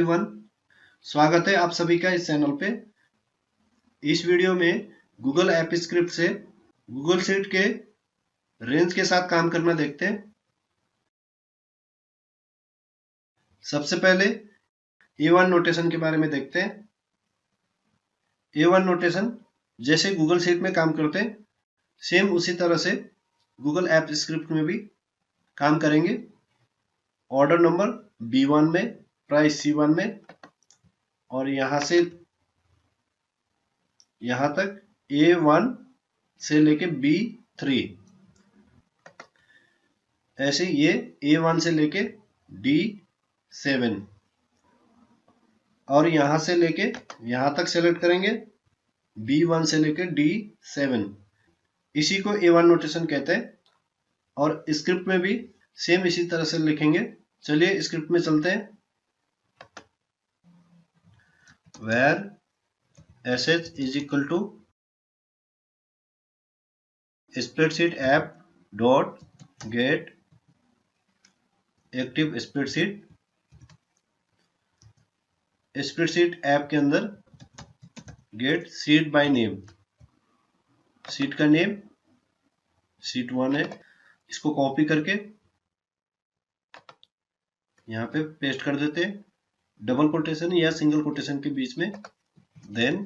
Everyone, स्वागत है आप सभी का इस चैनल पे। इस वीडियो में गूगल ऐप स्क्रिप्ट से गूगल शीट के रेंज के साथ काम करना देखते हैं। सबसे पहले A1 नोटेशन के बारे में देखते हैं। A1 नोटेशन जैसे गूगल शीट में काम करते हैं, सेम उसी तरह से गूगल ऐप स्क्रिप्ट में भी काम करेंगे। ऑर्डर नंबर B1 में, प्राइस C1 में और यहाँ से यहाँ तक A1 से लेके B3, ऐसे ये A1 से लेके D7 और यहाँ से लेके यहाँ तक सेलेक्ट करेंगे B1 से लेके D7। इसी को A1 नोटेशन कहते हैं और स्क्रिप्ट में भी सेम इसी तरह से लिखेंगे। चलिए स्क्रिप्ट में चलते हैं। where sh is equal to spreadsheet app dot get active spreadsheet। Spreadsheet app के अंदर get sheet by name, sheet का नेम शीट 1 है। इसको कॉपी करके यहाँ पे पेस्ट कर देते हैं, डबल कोटेशन या सिंगल कोटेशन के बीच में। Then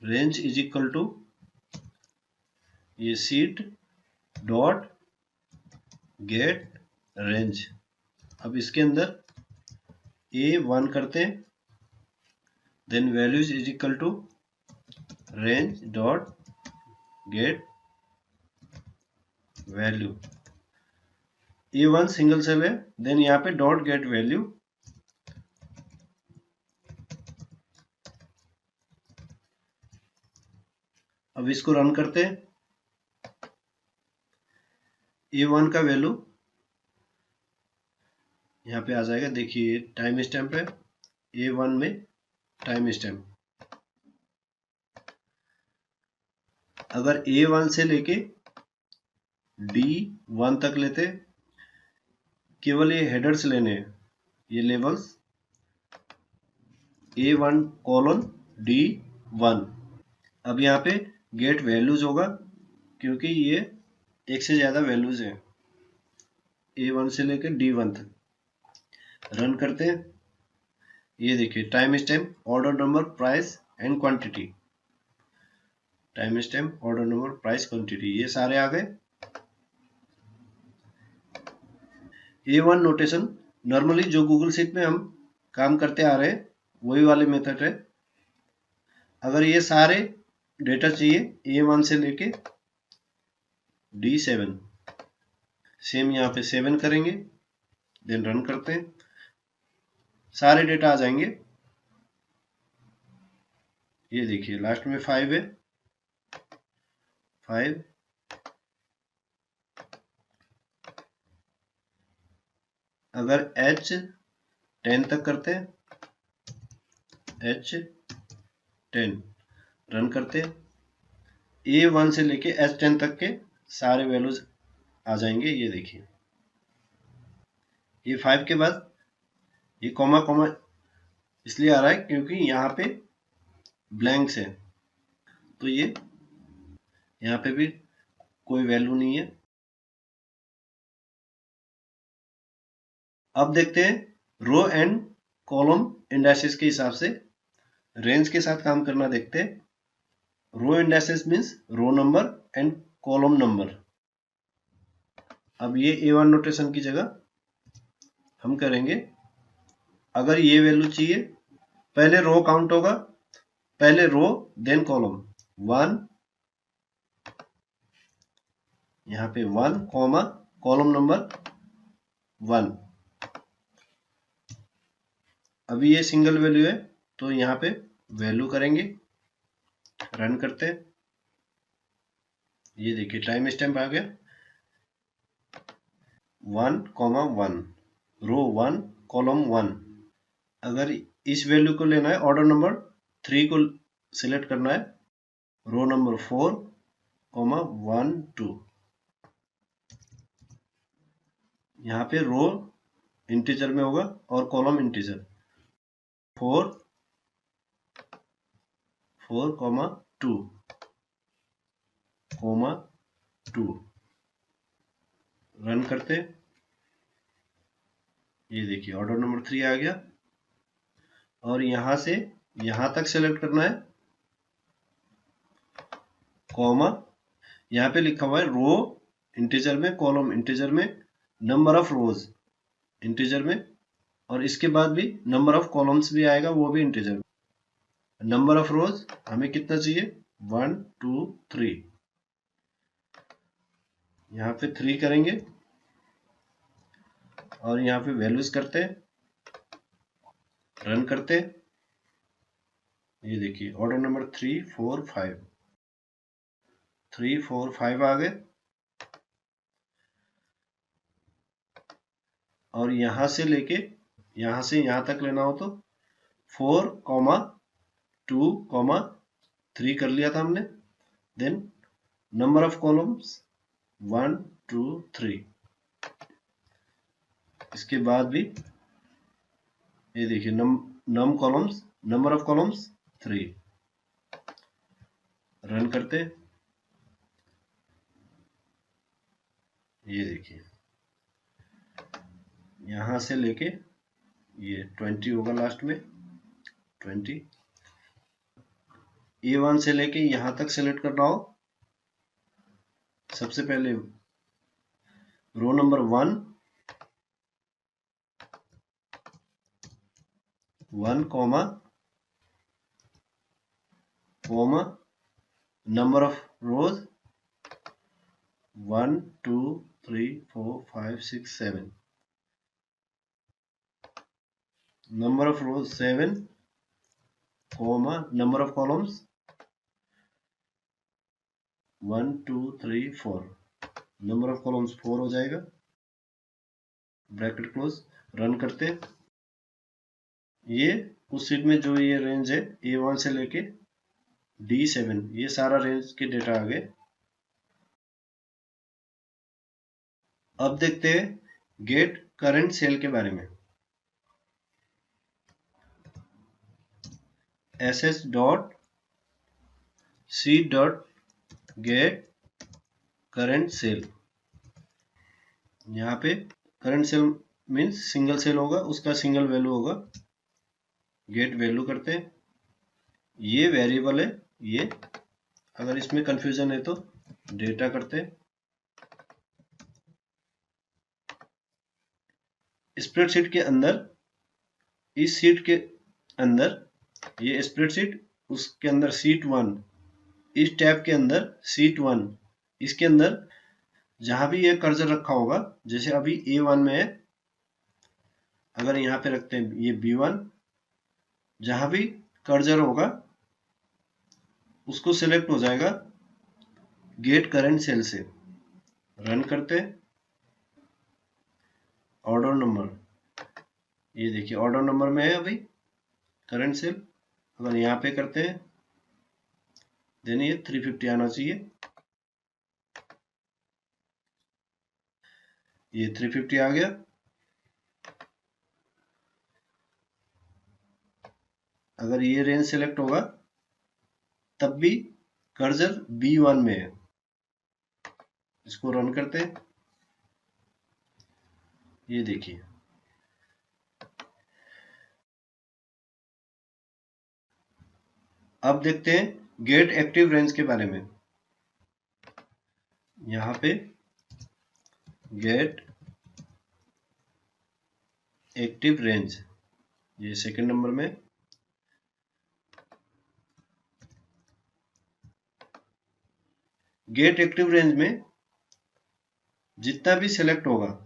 range is equal to ये शीट डॉट गेट रेंज। अब इसके अंदर A1 करते हैं, then values is equal to range dot get value. A1 single cell है, देन यहाँ पे डॉट गेट वैल्यू। अब इसको रन करते हैं। A1 का वैल्यू यहाँ पे आ जाएगा। देखिए टाइम स्टैम्प है A1 में, टाइम स्टैम्प। अगर A1 से लेके D1 तक लेते, केवल ये हेडर्स लेने हैं, ये लेबल्स A1 कोलन D1। अब यहाँ पे गेट वैल्यूज होगा क्योंकि ये एक से ज्यादा वैल्यूज हैं A1 से लेकर D1 तक। रन करते हैं। ये देखिए time stamp, order number, price and quantity. Time stamp, order number, price, quantity, ये सारे आ गए। A1 नोटेशन नॉर्मली जो गूगल शीट में हम काम करते आ रहे हैं वही वाले मेथड है। अगर ये सारे डेटा चाहिए A1 से लेके D7, सेम यहाँ पे 7 करेंगे, देन रन करते हैं। सारे डेटा आ जाएंगे। ये देखिए लास्ट में 5 है, 5। अगर H10 तक करते हैं, H10 रन करते हैं, A1 से लेके H10 तक के सारे वैल्यूज आ जाएंगे। ये देखिए ये 5 के बाद ये कॉमा कॉमा इसलिए आ रहा है क्योंकि यहाँ पे ब्लैंक्स है, तो ये यहाँ पे भी कोई वैल्यू नहीं है। अब देखते हैं रो एंड कॉलम इंडाइसेस के हिसाब से रेंज के साथ काम करना देखते हैं। Row indices means row number and column number. अब ये A1 नोटेशन की जगह हम करेंगे, अगर ये वैल्यू चाहिए, पहले रो काउंट होगा, पहले रो देन कॉलम 1, यहाँ पे 1 कॉमा कॉलम नंबर 1। अभी ये सिंगल वैल्यू है तो यहाँ पे वैल्यू करेंगे, रन करते हैं। ये देखिए टाइम स्टैम्प आ गया 1,1, रो 1 कॉलम 1। अगर इस वैल्यू को लेना है, ऑर्डर नंबर 3 को सिलेक्ट करना है, रो नंबर 4, 1, 2। यहाँ पे रो इंटीजर में होगा और कॉलम इंटीजर। 4 4 2 रन करते, ये देखिए ऑर्डर नंबर 3 आ गया। और यहां से यहां तक सेलेक्ट करना है, कॉमा, यहाँ पे लिखा हुआ है रो इंटीजर में, कॉलम इंटीजर में, नंबर ऑफ रोज इंटीजर में, और इसके बाद भी नंबर ऑफ कॉलम्स भी आएगा, वो भी इंटीजर में। नंबर ऑफ रोज हमें कितना चाहिए, 1 2 3, यहाँ पे 3 करेंगे और यहाँ पे वैल्यूज करते, रन करते, ये देखिए ऑर्डर नंबर 3 4 5, 3 4 5 आ गए। और यहां से लेके यहां से यहां तक लेना हो तो 4 2 3 कर लिया था हमने। देन नंबर ऑफ कॉलम्स 1 2 3, इसके बाद भी ये देखिए num columns, number of columns 3, run करते, ये देखिए यहां से लेके ये 20 होगा लास्ट में, 20। A1 से लेके यहां तक सेलेक्ट करना हो, सबसे पहले row number 1 comma number of rows 1 2 3 4 5 6 7, number of rows 7, number of columns 1 2 3 4, number of columns 4 हो जाएगा, ब्रैकेट क्लोज, रन करते। ये उस सीट में जो ये रेंज है A1 से लेके D7, ये सारा रेंज के डेटा आ गए। अब देखते हैं गेट करंट सेल के बारे में। ss.c.get करंट सेल, यहाँ पे current cell means single cell होगा, उसका सिंगल वैल्यू होगा। गेट वैल्यू करते हैं, ये वेरिएबल है, ये अगर इसमें कंफ्यूजन है तो डेटा करते हैं। स्प्रेडशीट के अंदर, इस सीट के अंदर, ये स्प्रेडशीट, उसके अंदर सीट 1, इस टैब के अंदर सीट 1, इसके अंदर जहां भी ये कर्सर रखा होगा, जैसे अभी A1 में है, अगर यहाँ पे रखते हैं ये B1, जहां भी कर्सर होगा उसको सिलेक्ट हो जाएगा गेट करंट सेल से। रन करते, ऑर्डर नंबर, ये देखिए ऑर्डर नंबर में है अभी करंट सेल। अगर यहाँ पे करते हैं देन ये 350 आना चाहिए, ये 350 आ गया। अगर ये रेंज सेलेक्ट होगा तब भी कर्सर B1 में है, इसको रन करते हैं, ये देखिए अब देखते हैं गेट एक्टिव रेंज के बारे में। यहाँ पे गेट एक्टिव रेंज, ये सेकंड नंबर में, गेट एक्टिव रेंज में जितना भी सिलेक्ट होगा,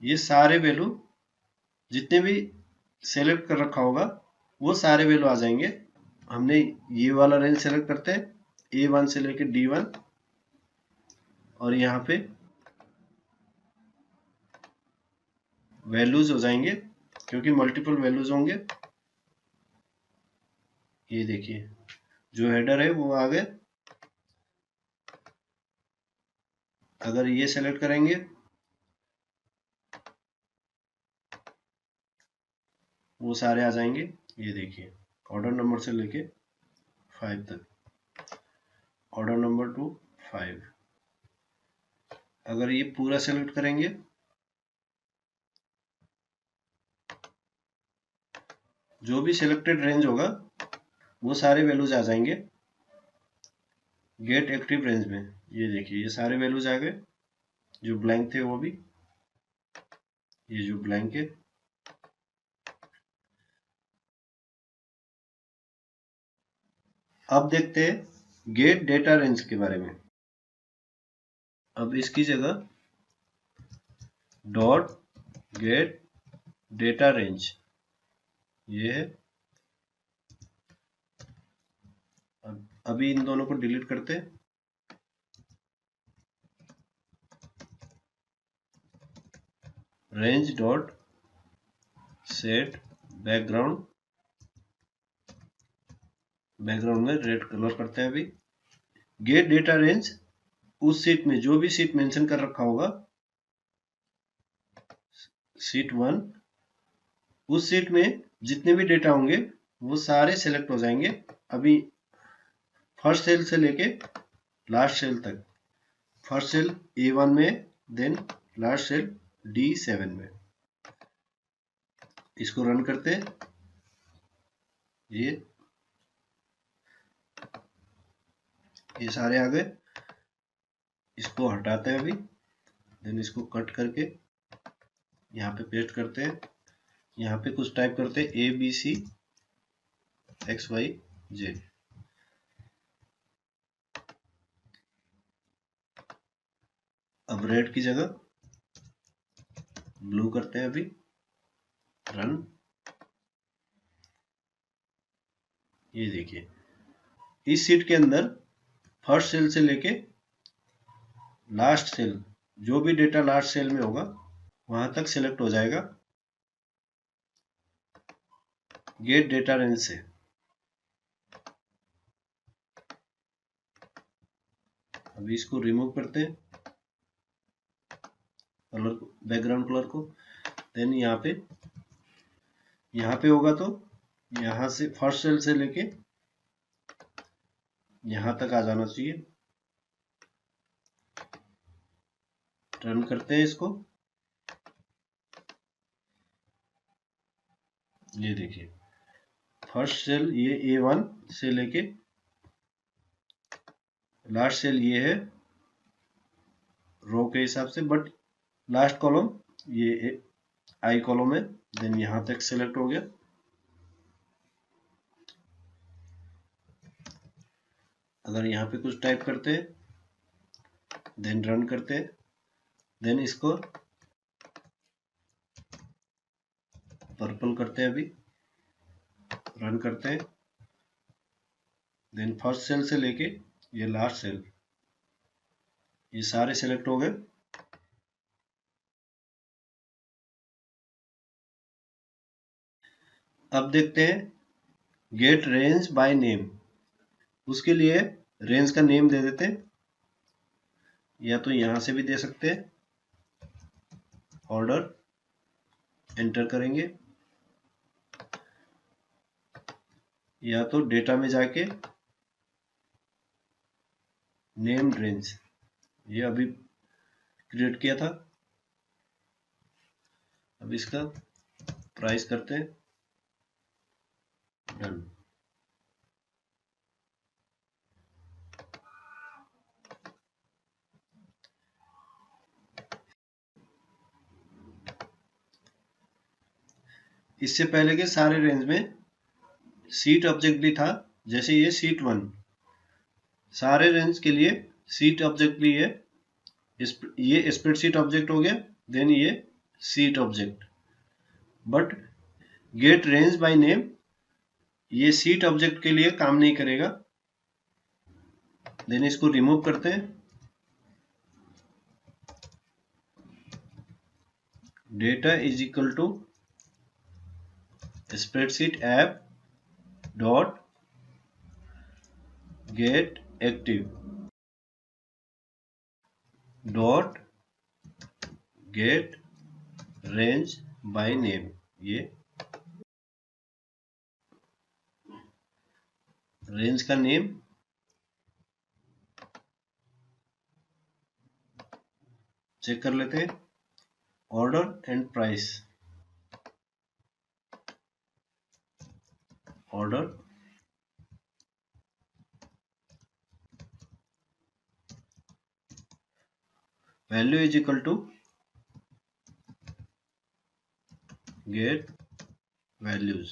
ये सारे वैल्यू जितने भी सेलेक्ट कर रखा होगा वो सारे वैल्यू आ जाएंगे। हमने ये वाला रेंज सेलेक्ट करते हैं A1 से लेकर D1, और यहाँ पे वैल्यूज हो जाएंगे क्योंकि मल्टीपल वैल्यूज होंगे। ये देखिए जो हेडर है वो आ गए। अगर ये सेलेक्ट करेंगे वो सारे आ जाएंगे। ये देखिए ऑर्डर नंबर से लेके 5 तक, ऑर्डर नंबर टू 5। अगर ये पूरा सेलेक्ट करेंगे, जो भी सिलेक्टेड रेंज होगा वो सारे वैल्यूज आ जाएंगे गेट एक्टिव रेंज में। ये देखिए ये सारे वैल्यूज आ गए, जो ब्लैंक थे वो भी, ये जो ब्लैंक है। अब देखते हैं गेट डेटा रेंज के बारे में। अब इसकी जगह डॉट गेट डेटा रेंज ये है। अभी इन दोनों को डिलीट करते हैं। Range dot set background, background में रेड कलर करते हैं। अभी गेट डेटा रेंज उस सीट में जो भी सीट मेंशन कर रखा होगा, सीट 1, उस सीट में जितने भी डेटा होंगे वो सारे सेलेक्ट हो जाएंगे। अभी फर्स्ट सेल से लेके लास्ट सेल तक, फर्स्ट सेल A1 में, देन लास्ट सेल D7 में। इसको रन करते हैं। ये सारे आ गए। इसको हटाते हैं अभी, देन इसको कट करके यहाँ पे पेस्ट करते हैं। यहाँ पे कुछ टाइप करते हैं ABCXYZ। अब रेड की जगह ब्लू करते हैं। अभी रन। ये देखिए इस सीट के अंदर फर्स्ट सेल से लेके लास्ट सेल, जो भी डेटा लास्ट सेल में होगा वहां तक सिलेक्ट हो जाएगा गेट डेटा रेंज से। अभी इसको रिमूव करते हैं, कलर को, बैकग्राउंड कलर को। देन यहाँ पे होगा तो यहाँ से फर्स्ट सेल से लेके यहाँ तक आ जाना चाहिए। रन करते हैं इसको। ये देखिए फर्स्ट सेल ये A1 से लेके लास्ट सेल ये है रो के हिसाब से, बट लास्ट कॉलम ये आई कॉलम है। देन यहां तक सेलेक्ट हो गया। अगर यहाँ पे कुछ टाइप करते हैं, देन रन करते हैं, देन इसको पर्पल करते हैं। अभी रन करते हैं। देन फर्स्ट सेल से लेके ये लास्ट सेल, ये सारे सेलेक्ट हो गए। अब देखते हैं गेट रेंज बाय नेम। उसके लिए रेंज का नेम दे देते हैं, या तो यहां से भी दे सकते हैं। ऑर्डर एंटर करेंगे, या तो डेटा में जाके नेम रेंज, ये अभी क्रिएट किया था। अब इसका प्राइस करते हैं डन। इससे पहले के सारे रेंज में सीट ऑब्जेक्ट भी था। जैसे ये सीट 1, सारे रेंज के लिए सीट ऑब्जेक्ट भी है। ये स्प्रेडशीट ऑब्जेक्ट हो गया, देन ये seat object. But get range by name ये सीट ऑब्जेक्ट के लिए काम नहीं करेगा। देन इसको रिमूव करते हैं। Data is equal to spreadsheet app dot get active dot get range by name. ये रेंज का नेम, चेक कर लेते हैं, order and price, order, value is equal to get values.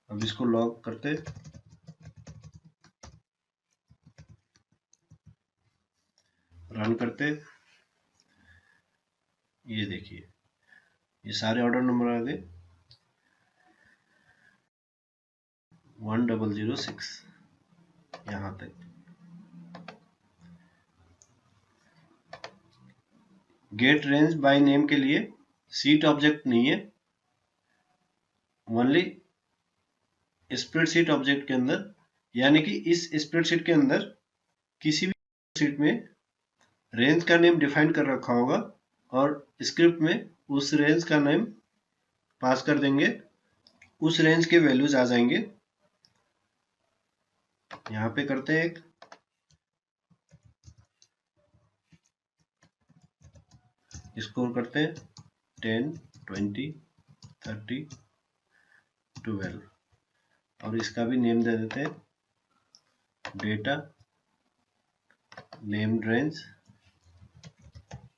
अब इसको लॉग करते, रन करते, ये देखिए ये सारे ऑर्डर नंबर आ गए 1006 यहां तक। गेट रेंज बाय नेम के लिए सीट ऑब्जेक्ट नहीं है, ओनली स्प्रेडशीट ऑब्जेक्ट के अंदर, यानी कि इस स्प्रेडशीट के अंदर किसी भी शीट में रेंज का नेम डिफाइन कर रखा होगा और स्क्रिप्ट में उस रेंज का नेम पास कर देंगे, उस रेंज के वैल्यूज आ जाएंगे। यहाँ पे करते हैं एक स्कोर करते हैं 10, 20, 30, 12 और इसका भी नेम दे देते हैं डेटा नेम रेंज,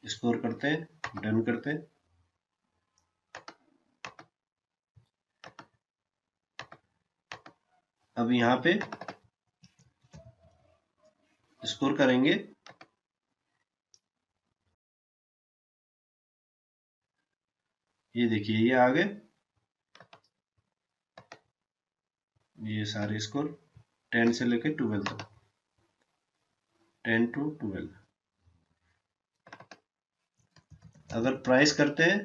स्कोर करते हैं, डन करते हैं। अब यहाँ पे स्कोर करेंगे, ये देखिए ये आ गए, ये सारे स्कोर 10 से लेके 12 तक, 10 to 12। अगर प्राइस करते हैं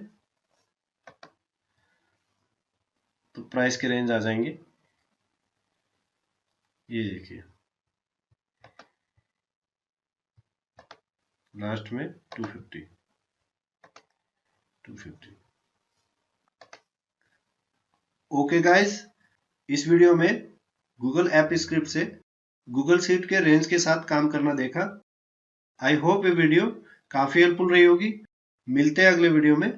तो प्राइस के रेंज आ जाएंगे, ये देखिए लास्ट में 250। ओके गाइस, इस वीडियो में गूगल ऐप स्क्रिप्ट से गूगल शीट के रेंज के साथ काम करना देखा। आई होप ये वीडियो काफी हेल्पफुल रही होगी। मिलते हैं अगले वीडियो में।